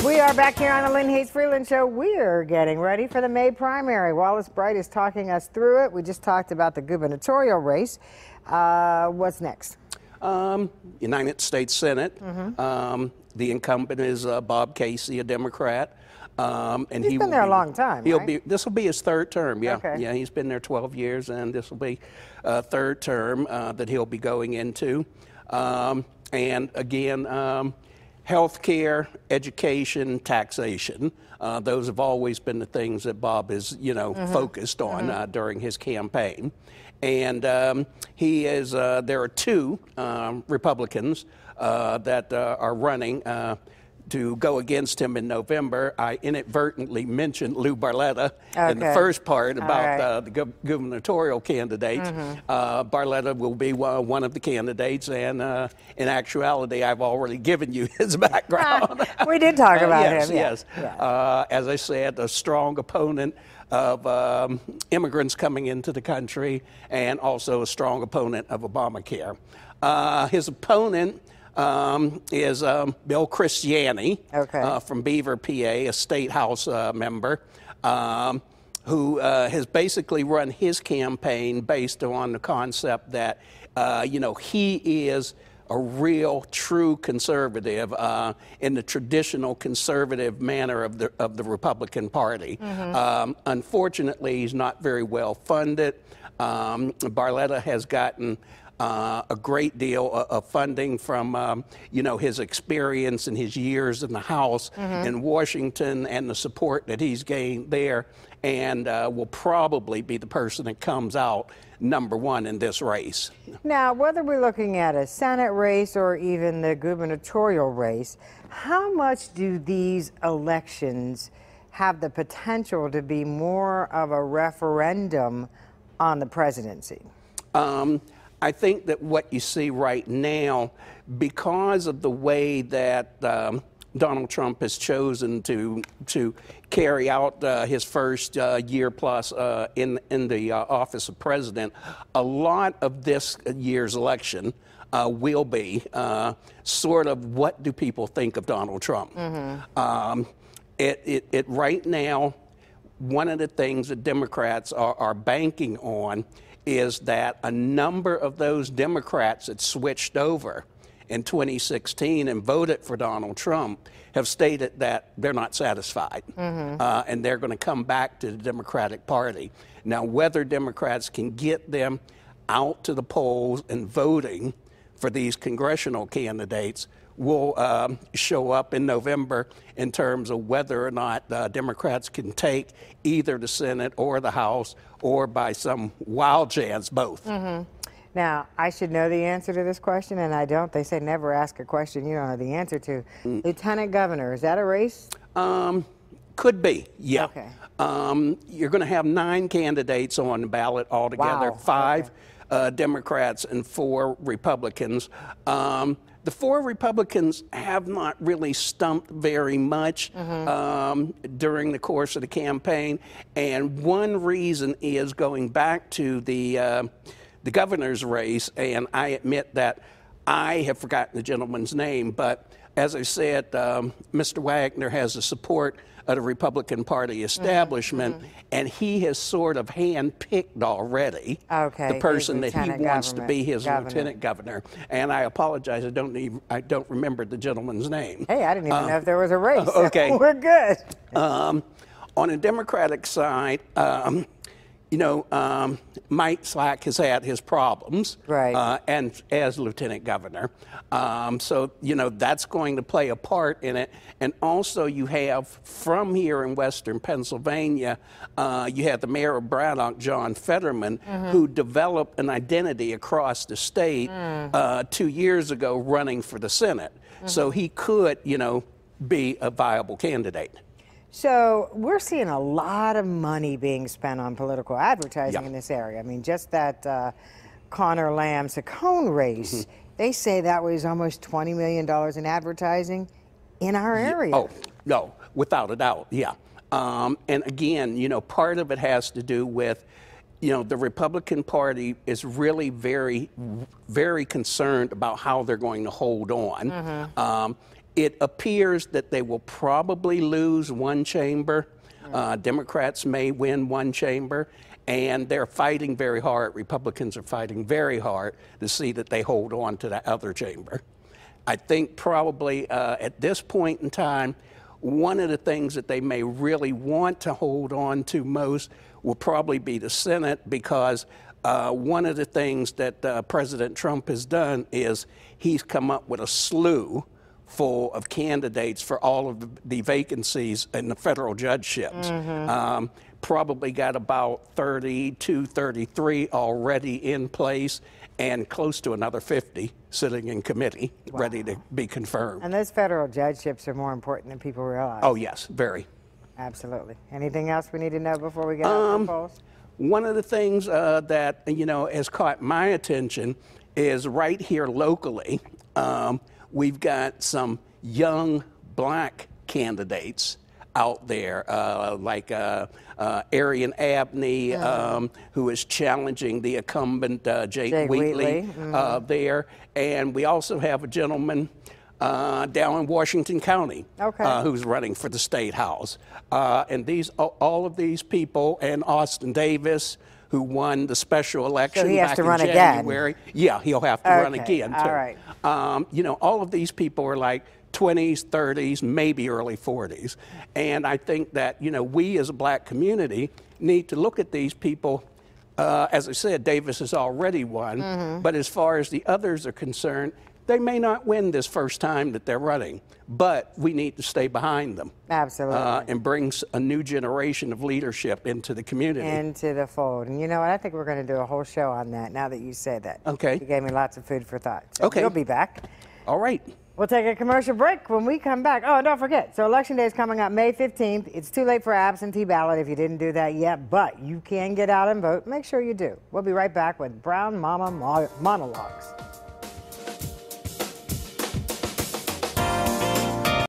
We are back here on the Lynne Hayes-Freeland Show. We are getting ready for the May primary. Wallace Bright is talking us through it. We just talked about the gubernatorial race. What's next? United States Senate. The incumbent is Bob Casey, a Democrat. And he's been there a long time, right? This will be his third term, yeah. Okay. Yeah, he's been there 12 years, and this will be a third term that he'll be going into. And again, health care, education, taxation. Those have always been the things that Bob is, focused on during his campaign. And he is, there are two Republicans that are running to go against him in November. I inadvertently mentioned Lou Barletta in the first part about the gubernatorial candidates. Barletta will be one of the candidates, and in actuality, I've already given you his background. We did talk about him. Yes. As I said, a strong opponent of immigrants coming into the country, and also a strong opponent of Obamacare. His opponent is Bill Christiani from Beaver, PA, a state house member, who has basically run his campaign based on the concept that, he is a real, true conservative in the traditional conservative manner of the Republican Party. Unfortunately, he's not very well funded. Barletta has gotten a great deal of funding from, his experience and his years in the House in Washington, and the support that he's gained there, and will probably be the person that comes out #1 in this race. Now, whether we're looking at a Senate race or even the gubernatorial race, how much do these elections have the potential to be more of a referendum on the presidency? I think that what you see right now, because of the way that Donald Trump has chosen to carry out his first year plus in the office of president, a lot of this year's election will be sort of, what do people think of Donald Trump? Right now, one of the things that Democrats are banking on is that a number of those Democrats that switched over in 2016 and voted for Donald Trump have stated that they're not satisfied, and they're going to come back to the Democratic Party. Now, whether Democrats can get them out to the polls and voting for these congressional candidates will show up in November in terms of whether or not Democrats can take either the Senate or the House, or by some wild chance, both. Now, I should know the answer to this question, and I don't. They say never ask a question you don't know the answer to. Lieutenant governor, is that a race? Could be, yeah. Okay. You're going to have 9 candidates on the ballot altogether, 5 Democrats and 4 Republicans. The 4 Republicans have not really stumped very much during the course of the campaign, and one reason is going back to the governor's race, and I admit that I have forgotten the gentleman's name, but as I said, Mr. Wagner has the support of the Republican Party establishment, and he has sort of handpicked already the person that he wants to be his lieutenant governor. And I apologize, I don't remember the gentleman's name. Hey, I didn't even know if there was a race. Okay, we're good. On the Democratic side, Mike Slack has had his problems, and as lieutenant governor. So, that's going to play a part in it. And also you have, from here in Western Pennsylvania, you have the mayor of Braddock, John Fetterman, who developed an identity across the state 2 years ago running for the Senate. So he could, be a viable candidate. So we're seeing a lot of money being spent on political advertising in this area. I mean, just that Connor Lamb-Saccone race, they say that was almost $20 million in advertising in our area. Oh, no, without a doubt, yeah. And again, part of it has to do with, the Republican Party is really very, very concerned about how they're going to hold on. It appears that they will probably lose one chamber. Democrats may win one chamber, and they're fighting very hard. Republicans are fighting very hard to see that they hold on to the other chamber. I think probably at this point in time, one of the things that they may really want to hold on to most will probably be the Senate, because one of the things that President Trump has done is he's come up with a slew full of candidates for all of the vacancies in the federal judgeships. Probably got about 32, 33 already in place, and close to another 50 sitting in committee, ready to be confirmed. And those federal judgeships are more important than people realize. Oh, yes, very. Absolutely. Anything else we need to know before we get out the polls? One of the things that, you know, has caught my attention is right here locally, we've got some young black candidates out there, like Arian Abney, who is challenging the incumbent Jake Wheatley there. And we also have a gentleman down in Washington County who's running for the State House. And all of these people, and Austin Davis, who won the special election back in January. Again. Yeah, he'll have to run again, too. All right. You know, all of these people are like 20s, 30s, maybe early 40s. And I think that, you know, we as a black community need to look at these people. As I said, Davis has already won, but as far as the others are concerned, they may not win this first time that they're running, but we need to stay behind them. Absolutely. And bring a new generation of leadership into the community. Into the fold. And you know what? I think we're going to do a whole show on that now that you say that. Okay. You gave me lots of food for thought. So okay. You'll be back. All right. We'll take a commercial break. When we come back, oh, and don't forget, so Election Day is coming up May 15th. It's too late for absentee ballot if you didn't do that yet, but you can get out and vote. Make sure you do. We'll be right back with Brown Mama Monologues.